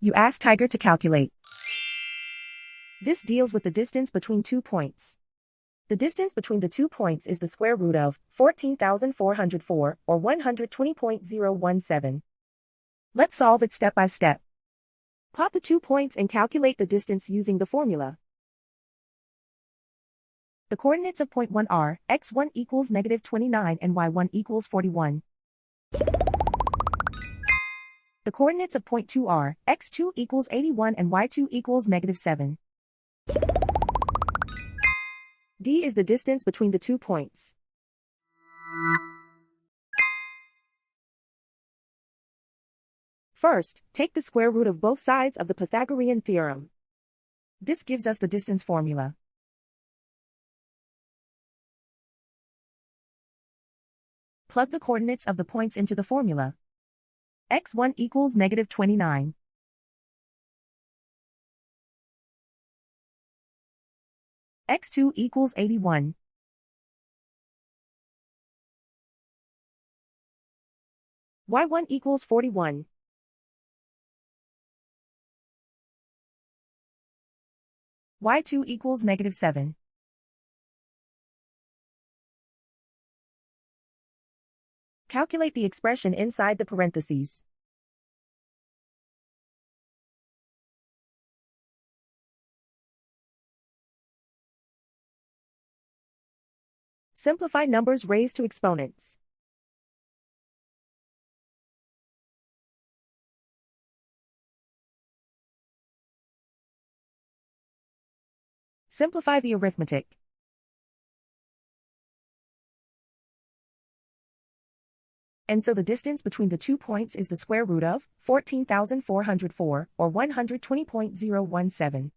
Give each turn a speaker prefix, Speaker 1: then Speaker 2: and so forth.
Speaker 1: You ask Tiger to calculate. This deals with the distance between 2 points. The distance between the 2 points is the square root of 14,404, or 120.017. Let's solve it step by step. Plot the 2 points and calculate the distance using the formula. The coordinates of point 1 are x1 equals -29 and y1 equals 41. The coordinates of point 2 are x2 equals 81 and y2 equals -7. D is the distance between the 2 points. First, take the square root of both sides of the Pythagorean theorem. This gives us the distance formula. Plug the coordinates of the points into the formula. x1 equals -29. x2 equals 81. y1 equals 41. y2 equals -7. Calculate the expression inside the parentheses. Simplify numbers raised to exponents. Simplify the arithmetic. And so the distance between the 2 points is the square root of 14,404, or 120.017.